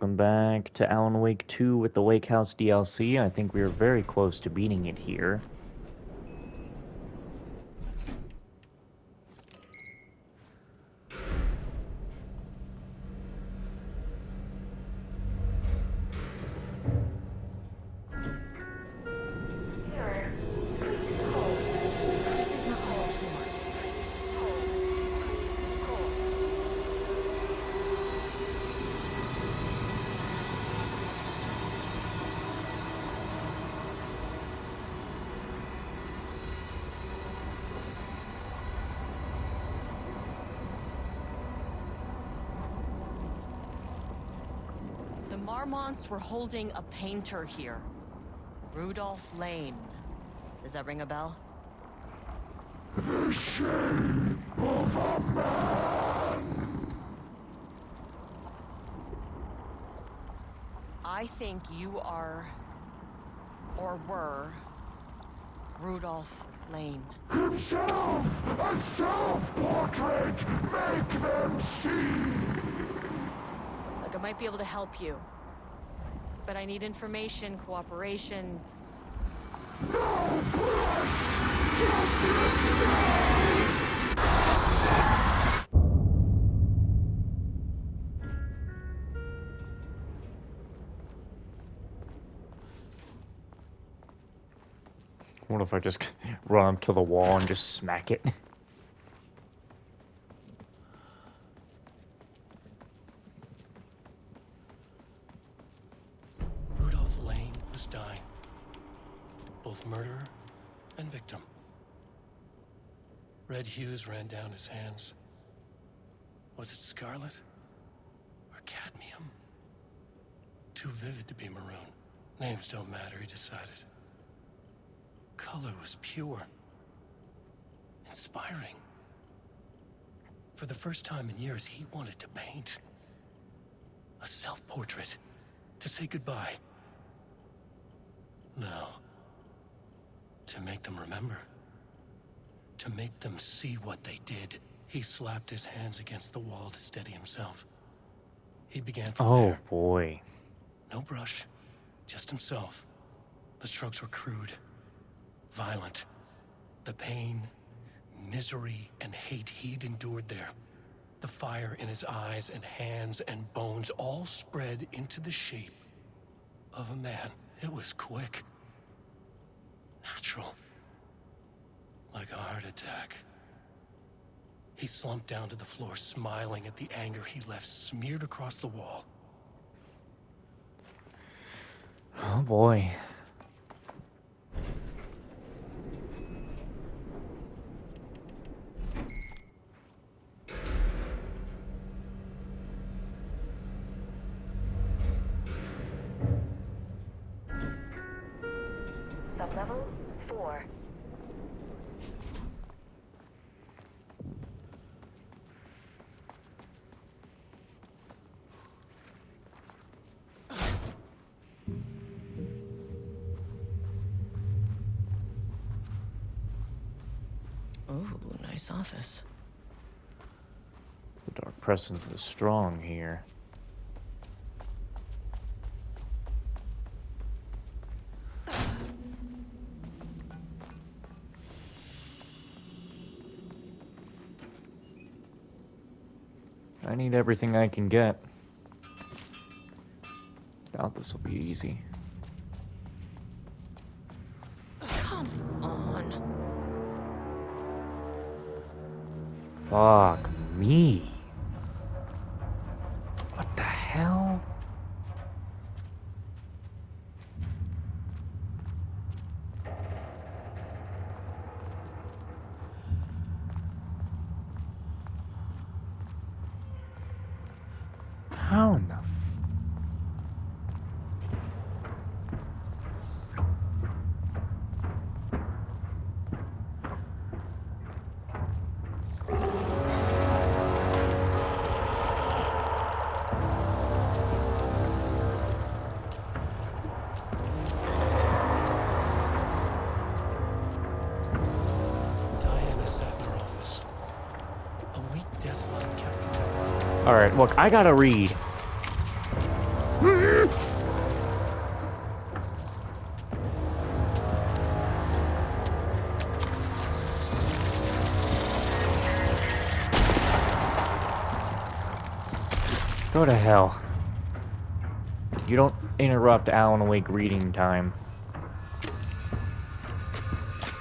welcome back to Alan Wake 2 with the Lake House DLC. I think we are very close to beating it here. This is not level 4. The Marmonts were holding a painter here. Rudolph Lane. Does that ring a bell? The shame of a man. I think you are, or were, Rudolph Lane. Himself, a self-portrait. Make them see. Look, I might be able to help you. But I need information, cooperation. No push. Just insane. What if I just run up to the wall and just smack it? Rudolph Lane was dying. Both murderer and victim. Red hues ran down his hands. Was it scarlet or cadmium? Too vivid to be maroon. Names don't matter, he decided. Color was pure. Inspiring. For the first time in years, he wanted to paint. A self-portrait. To say goodbye. No. To make them remember. To make them see what they did. He slapped his hands against the wall to steady himself. He began from there. Oh boy. No brush. Just himself. The strokes were crude. Violent. The pain, misery, and hate he'd endured there. The fire in his eyes and hands and bones all spread into the shape of a man. It was quick. Natural. Like a heart attack. He slumped down to the floor, smiling at the anger he left smeared across the wall. Oh boy. Sublevel 4. Ooh, nice office. The dark presence is strong here. I need everything I can get. Doubt this will be easy. Come on. Fuck me. What the hell? How in the Diana sat in her office. A weak desk light kept the door. Alright, look, I gotta read. Go to hell. You don't interrupt Alan Wake reading time.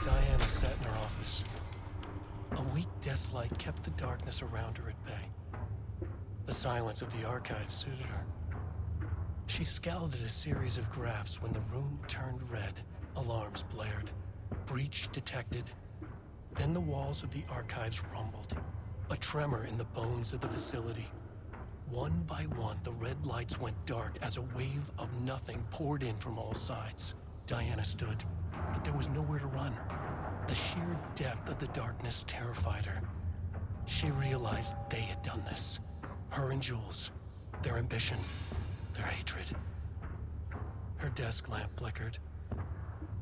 Diana sat in her office. A weak desk light kept the darkness around her at bay. The silence of the archive suited her. She scowled at a series of graphs when the room turned red. Alarms blared. Breach detected. Then the walls of the archives rumbled. A tremor in the bones of the facility. One by one, the red lights went dark as a wave of nothing poured in from all sides. Diana stood, but there was nowhere to run. The sheer depth of the darkness terrified her. She realized they had done this. Her and Jules. Their ambition. Their hatred. Her desk lamp flickered.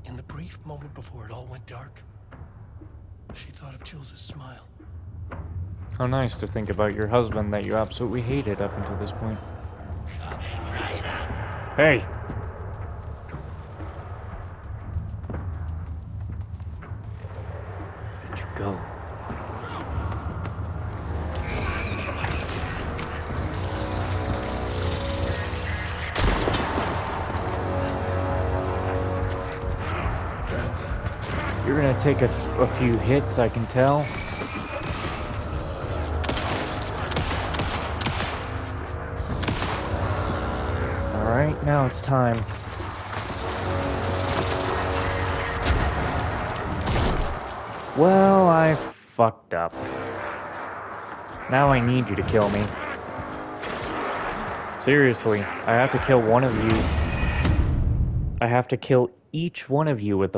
In the brief moment before it all went dark, she thought of Jules' smile. How nice to think about your husband that you absolutely hated up until this point. Hey! Where'd you go? You're gonna take a few hits, I can tell. Alright, now it's time. Well, I fucked up. Now I need you to kill me. Seriously, I have to kill one of you. I have to kill each one of you with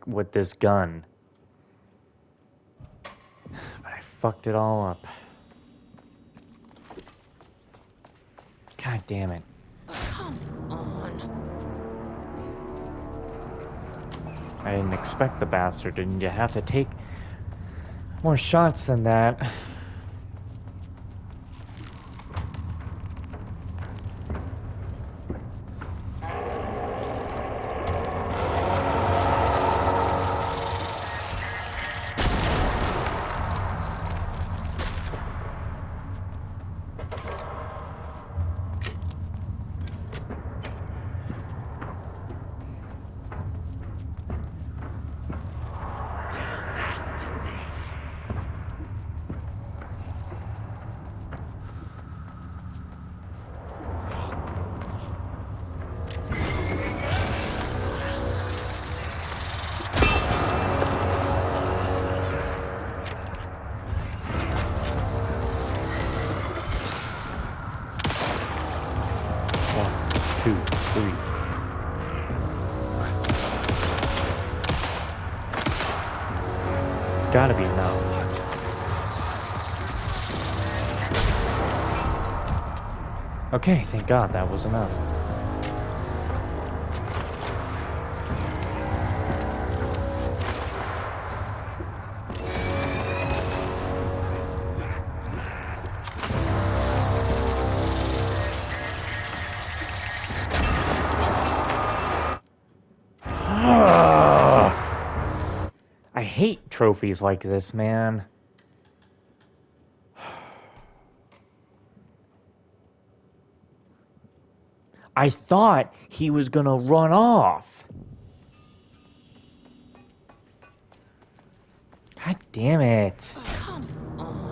with this gun. But I fucked it all up. God damn it. Come on. I didn't expect the bastard, and you have to take more shots than that. Two, three. It's gotta be enough. Okay, thank God that was enough. I hate trophies like this, man. I thought he was gonna run off. God damn it. Come on.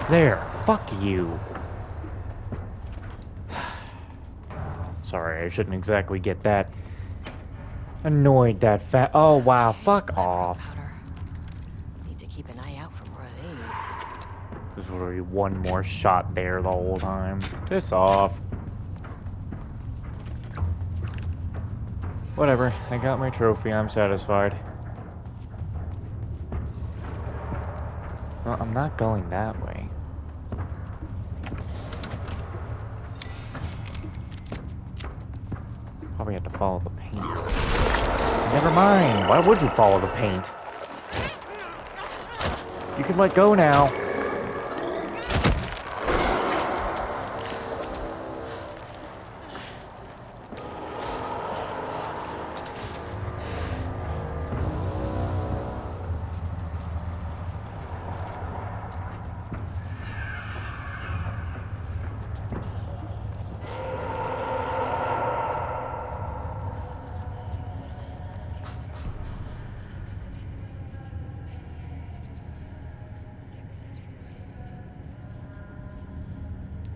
There. Fuck you. Sorry, I shouldn't exactly get that annoyed that fat. Oh, wow. Okay, Fuck black off. powder. Need to keep an eye out for more of these. There's literally one more shot there the whole time. Piss off. Whatever. I got my trophy. I'm satisfied. Well, I'm not going that way. Probably have to follow the paint. Never mind. Why would you follow the paint? You can let go now.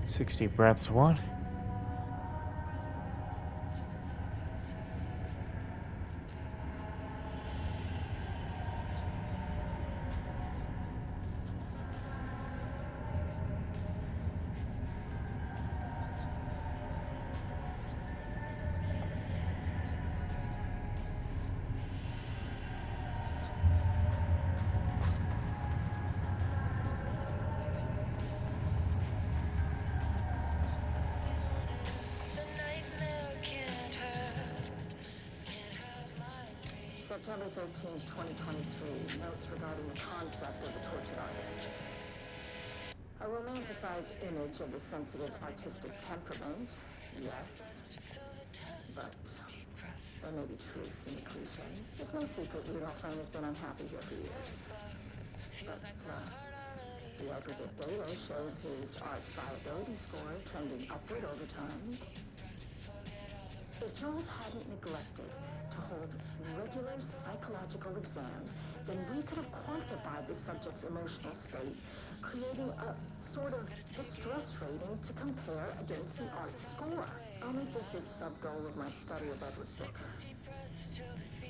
"60 breaths, what?" September 13th, 2023. Notes regarding the concept of the tortured artist. A romanticized image of the sensitive artistic temperament, yes. But there may be truths in the cliche. It's no secret Rudolph Lane has been unhappy here for years. But the aggregate data shows his art's viability score trending upward over time. If Jules hadn't neglected to hold regular psychological exams, then we could have quantified the subject's emotional state, creating a sort of distress rating to compare against the art score. I'll make this a sub-goal of my study of Edward Booker.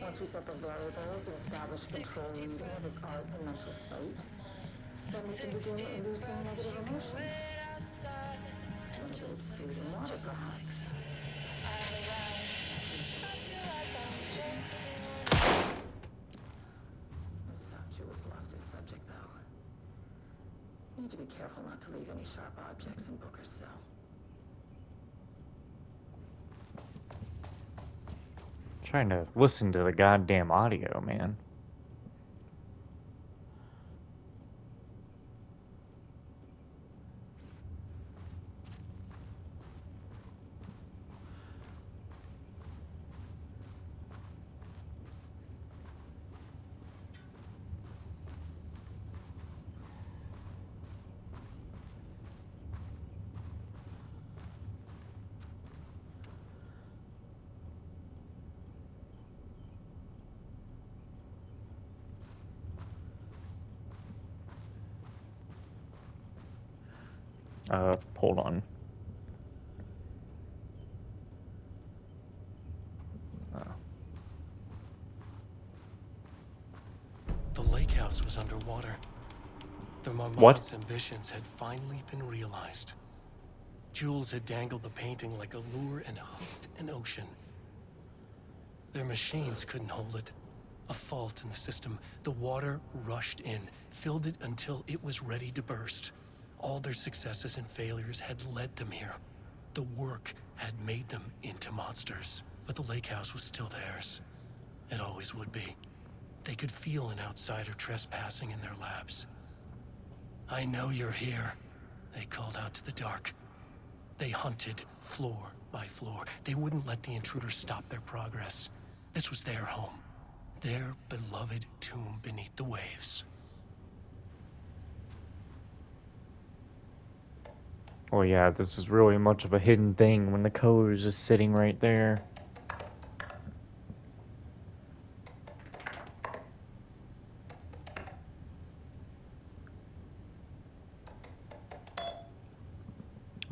Once we set the variables and establish control reading of his art and mental state, then we can begin inducing negative emotion. Renovates food and water, perhaps. This is how Jules lost his subject, though. Need to be careful not to leave any sharp objects in Booker's cell. Trying to listen to the goddamn audio, man. Hold on. The lake house was underwater. The What? montmarts' ambitions had finally been realized. Jules had dangled the painting like a lure and hooked an ocean. Their machines couldn't hold it. A fault in the system. The water rushed in, filled it until it was ready to burst. All their successes and failures had led them here. The work had made them into monsters, but the lake house was still theirs. It always would be. They could feel an outsider trespassing in their labs. "I know you're here," they called out to the dark. They hunted floor by floor. They wouldn't let the intruders stop their progress. This was their home, their beloved tomb beneath the waves. Oh yeah, this is really much of a hidden thing when the code is just sitting right there.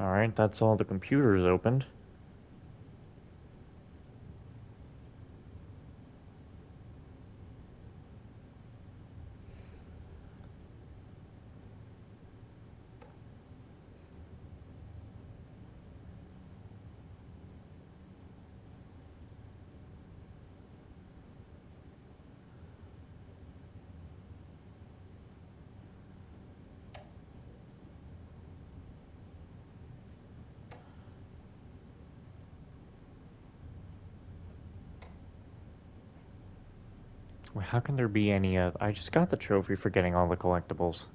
Alright, that's all the computers opened. Well, how can there be any I just got the trophy for getting all the collectibles.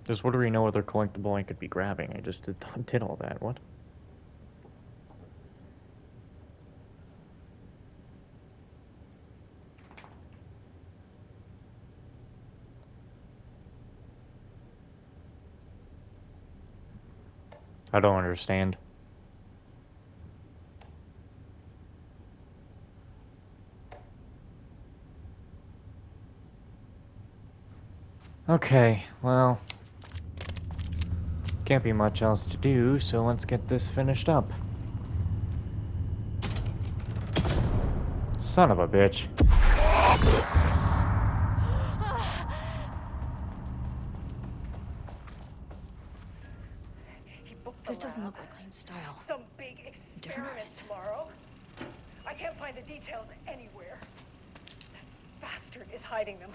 Just what do we know other collectible I could be grabbing? I just did all that. What? I don't understand. Okay, well, can't be much else to do, so let's get this finished up. Son of a bitch. He booked the This doesn't lab. look like Lane's style. Some big Different experiment artist. tomorrow. I can't find the details anywhere. That bastard is hiding them.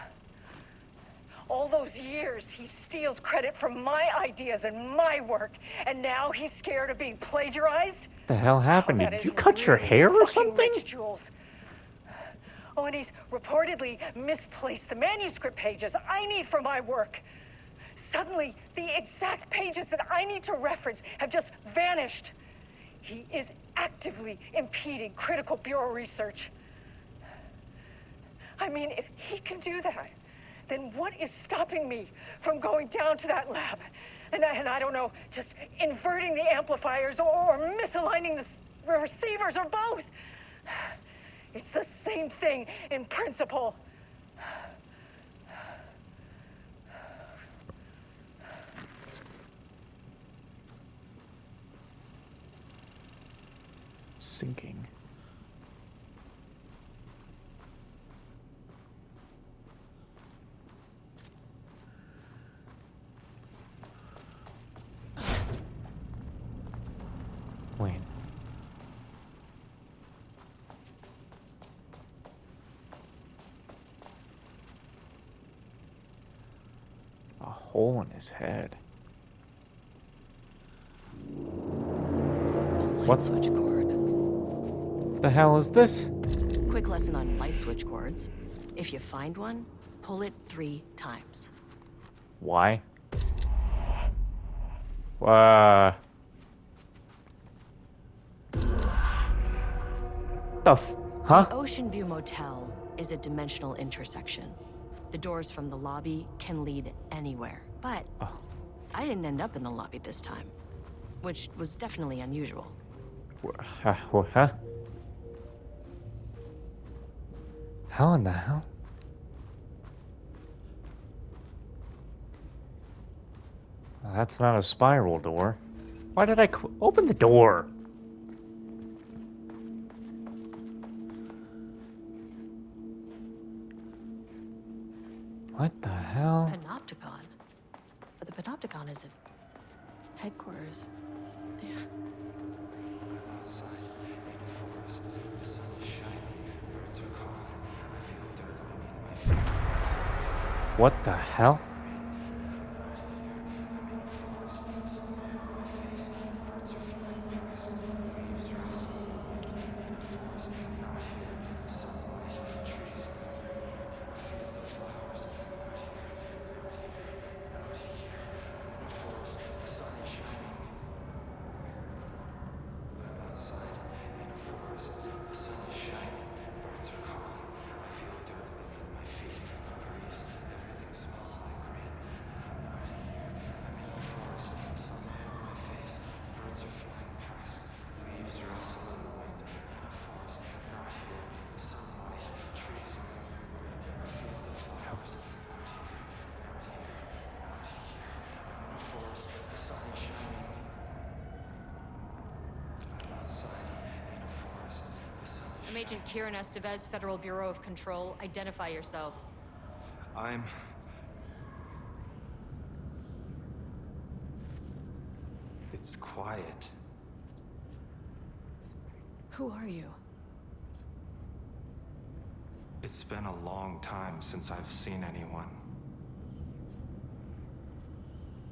All those years, he steals credit from my ideas and my work, and now he's scared of being plagiarized? The hell happened? That Did is you cut your really hair or fucking something? rich, Jules. Oh, and he's reportedly misplaced the manuscript pages I need for my work. Suddenly, the exact pages that I need to reference have just vanished. He is actively impeding critical bureau research. I mean, if he can do that, then what is stopping me from going down to that lab? And I don't know, just inverting the amplifiers or misaligning the receivers or both. It's the same thing in principle. Sinking. Wait. A hole in his head. Light switch cord. The hell is this? Quick lesson on light switch cords. If you find one, pull it 3 times. Why? Huh? The Ocean View Motel is a dimensional intersection. The doors from the lobby can lead anywhere. But Oh. I didn't end up in the lobby this time, which was definitely unusual. Huh? How in the hell? That's not a spiral door. Why did I open the door? What the hell? Panopticon. But the Panopticon is at headquarters. Yeah. What the hell? Agent Kieran Estevez, Federal Bureau of Control. Identify yourself. It's quiet. Who are you? It's been a long time since I've seen anyone.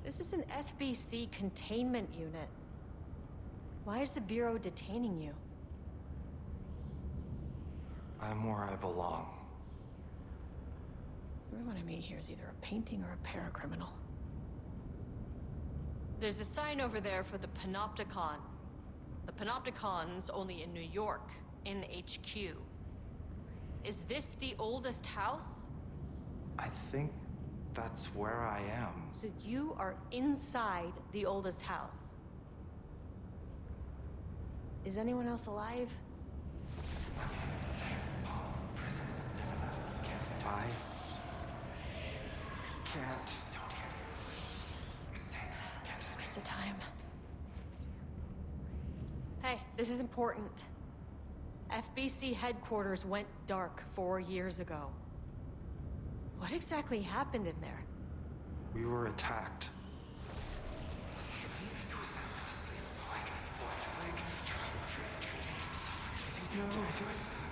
This is an FBC containment unit. Why is the Bureau detaining you? I'm where I belong. Everyone I meet here is either a painting or a paracriminal. There's a sign over there for the Panopticon. The Panopticon's only in New York, in HQ. Is this the oldest house? I think that's where I am. So you are inside the oldest house. Is anyone else alive? I can't. It's a waste of time. Hey, this is important. FBC headquarters went dark 4 years ago. What exactly happened in there? We were attacked.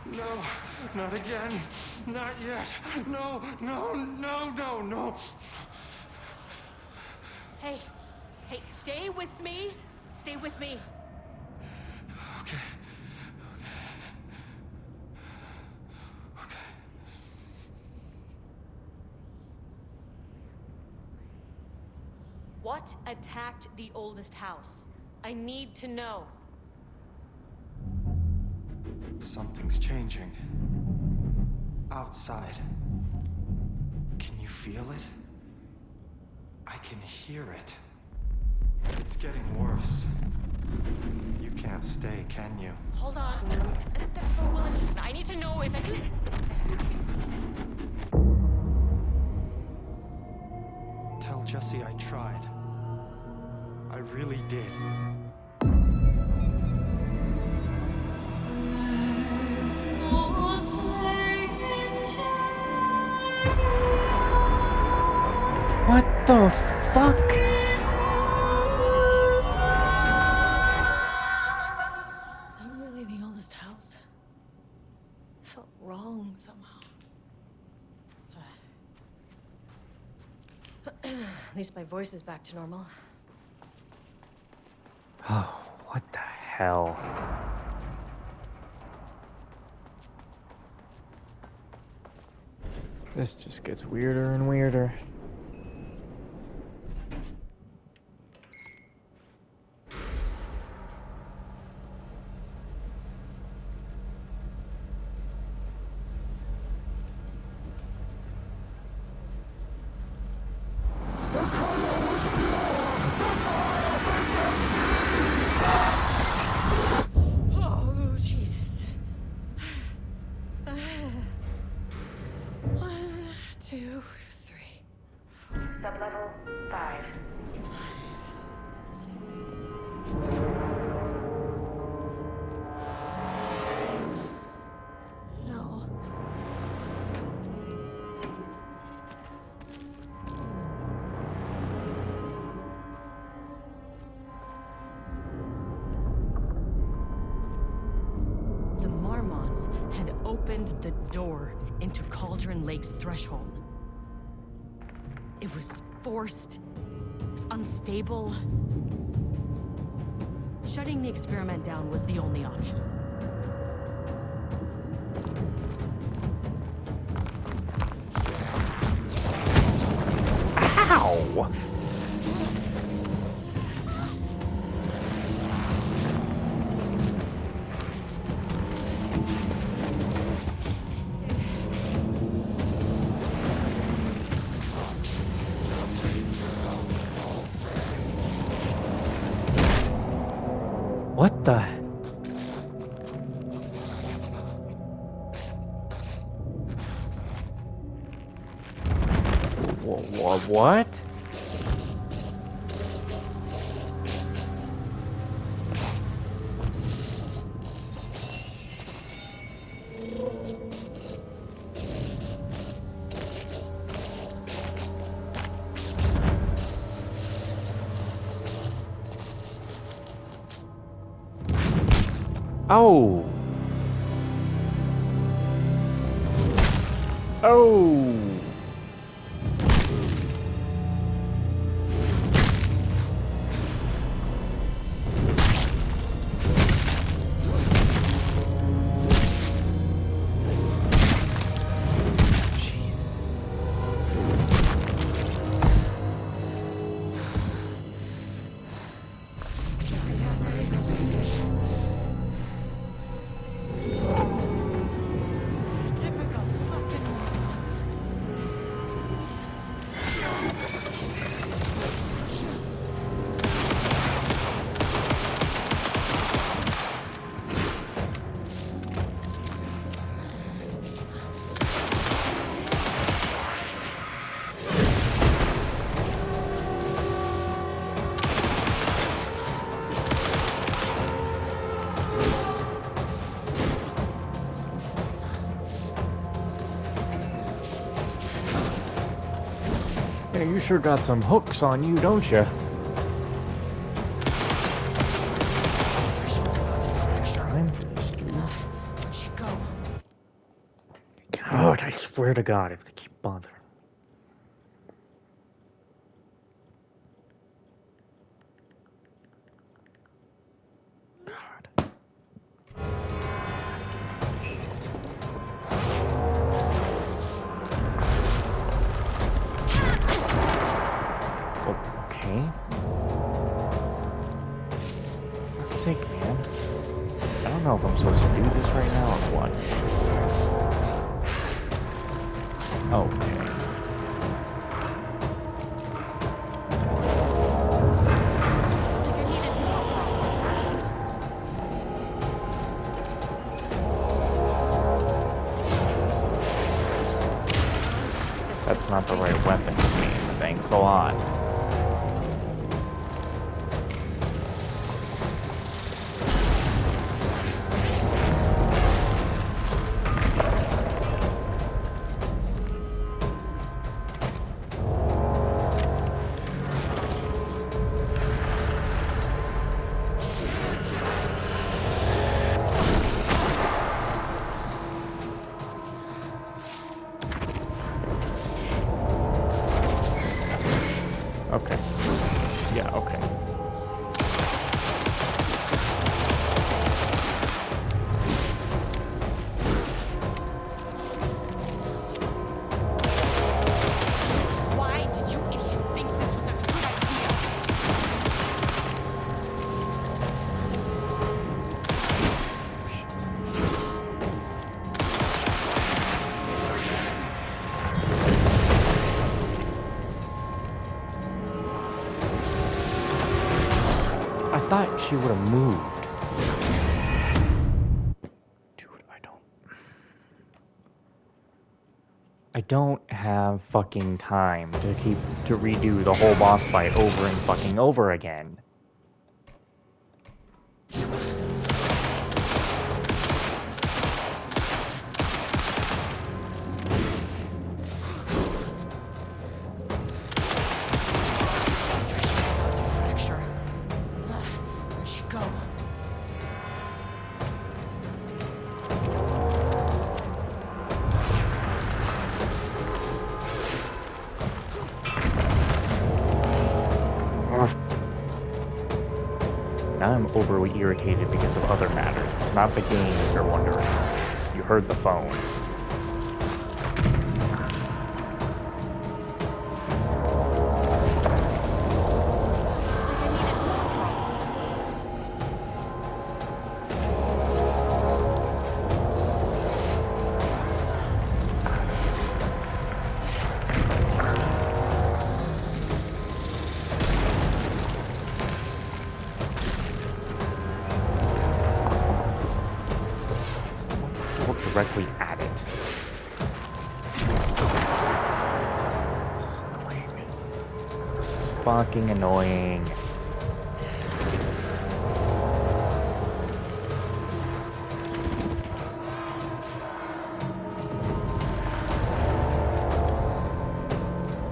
No, not again. Not yet. No. Hey, stay with me. Stay with me. Okay. What attacked the oldest house? I need to know. Something's changing. Outside. Can you feel it? I can hear it. It's getting worse. You can't stay, can you? Hold on. For Wellington, I need to know if it... Tell Jesse I tried. I really did. What the fuck? Is that really the oldest house? I felt wrong somehow. At least my voice is back to normal. Oh, what the hell? This just gets weirder and weirder. Oh, Jesus. 1, 2, 3, Sublevel 5. 6. No. The Marmots had opened the door into Cauldron Lake's threshold. It was forced. It was unstable. Shutting the experiment down was the only option. Ow! What the? What? Oh! Oh! Jesus. Typical fucking morons. Yeah, you sure got some hooks on you, don't you? Threshold's about to fracture. Time for this, dude. Where'd she go? God, I swear to God, if they keep bothering. God. Okay. For fuck's sake, man. I don't know if I'm supposed to do this right now or what. Okay. I think I needed more problems. That's not the right weapon for me. Thanks a lot. Okay. Yeah, okay. Why did you idiots think this was a good idea? I thought she would have moved. Dude, I don't have fucking time to redo the whole boss fight over and fucking over again. Threshold's about to fracture. Where'd she go? Now I'm overly irritated because of other matters. It's not the game, if you're wondering. You heard the phone. Like I needed more problems. Look directly at it. This is annoying. This is fucking annoying.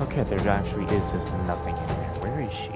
Okay, there actually is just nothing in there. Where is she?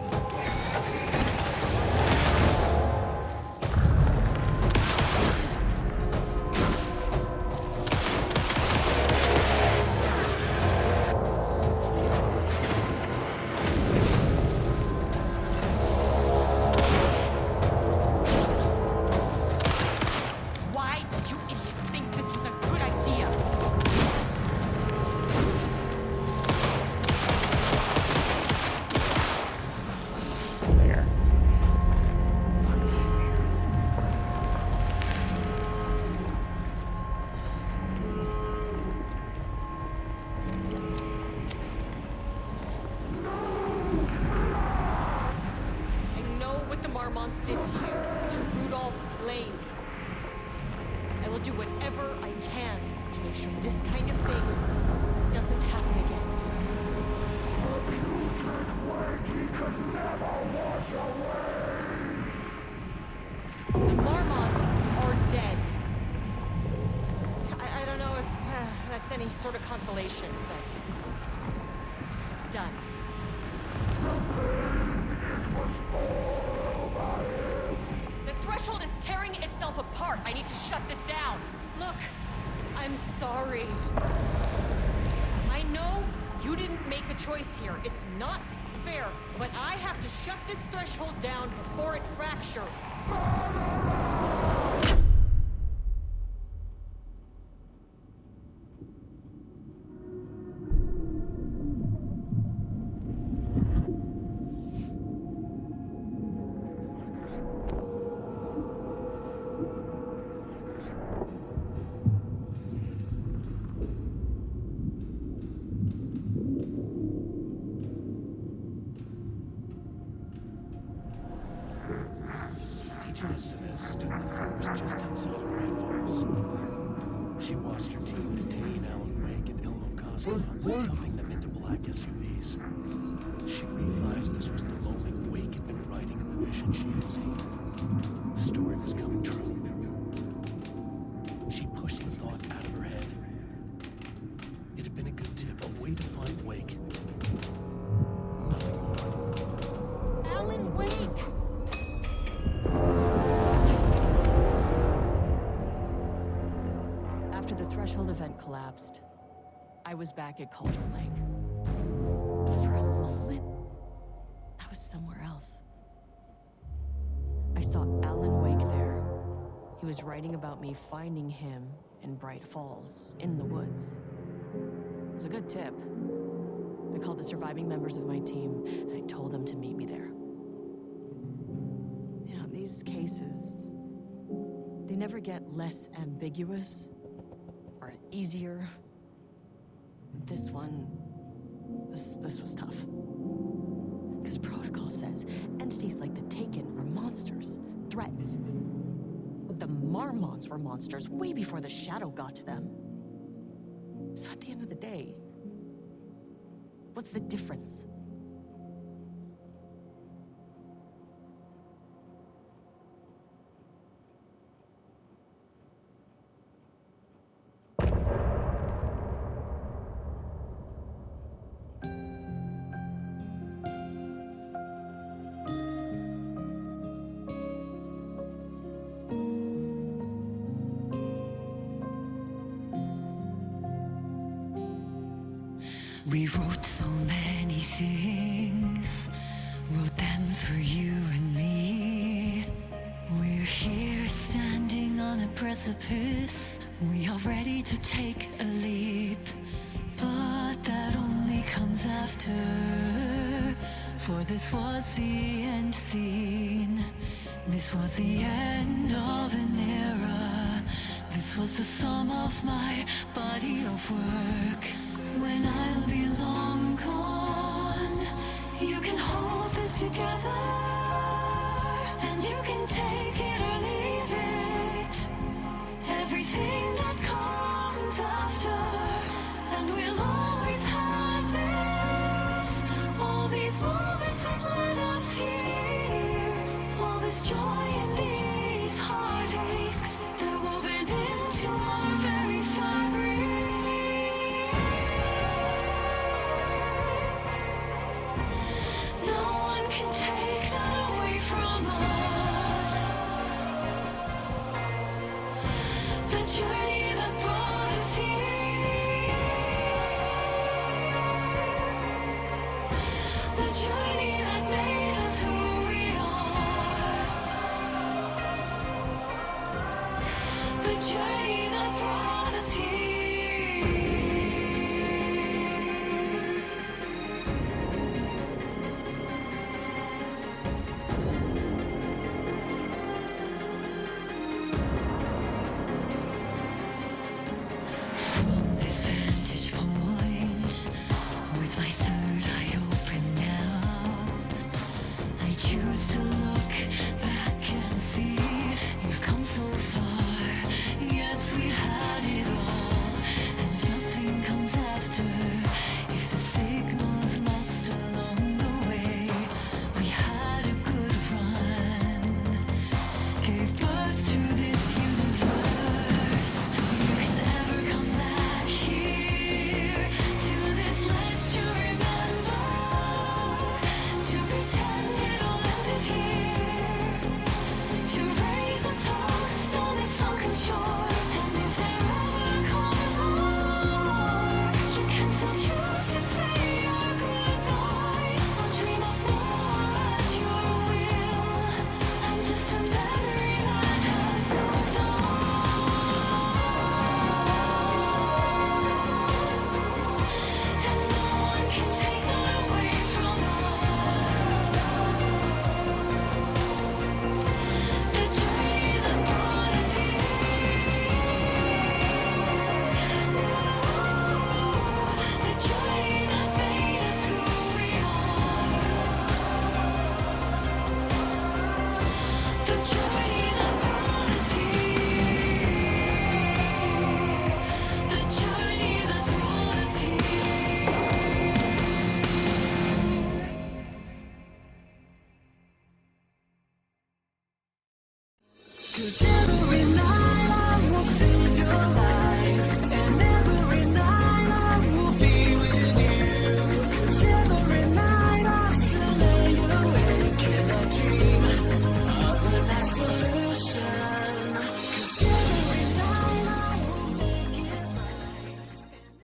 what the Marmonts did to you, to Rudolph Lane. I will do whatever I can to make sure this kind of thing doesn't happen again. The putrid weight he could never wash away. The Marmonts are dead. I don't know if that's any sort of consolation, but it's done. The pain, it was all over him. The threshold is tearing itself apart. I need to shut this down. Look, I'm sorry. I know you didn't make a choice here. It's not fair, but I have to shut this threshold down before it fractures. Agent Estevez stood in the forest just outside of Red Falls. She watched her team detain Alan Wake and Ilmo Koski, stuffing them into black SUVs. She realized this was the moment Wake had been writing in the vision she had seen. The story was coming true. She pushed the thought out of her head. It had been a good tip, a way to find Wake. Nothing more. Alan Wake! After the threshold event collapsed, I was back at Cauldron Lake. But for a moment, I was somewhere else. I saw Alan Wake there. He was writing about me finding him in Bright Falls, in the woods. It was a good tip. I called the surviving members of my team, and I told them to meet me there. You know, these cases, they never get less ambiguous or easier. This one, this was tough. Because protocol says entities like the Taken are monsters, threats. But the Marmonts were monsters way before the Shadow got to them. So at the end of the day, what's the difference? We wrote so many things, wrote them for you and me. We're here standing on a precipice. We are ready to take a leap, but that only comes after. For this was the end scene. This was the end of an era. This was the sum of my body of work. When I'll be long gone, you can hold this together, and you can take it or leave it. Everything that comes after, and we'll always have this. All these moments that led us here, all this joy and these heartaches, they're woven into our very fabric. Can take that away from us. The journey that brought us here. The journey that made us who we are. The journey that brought us here. From this vantage point, with my third eye open now, I choose to look back.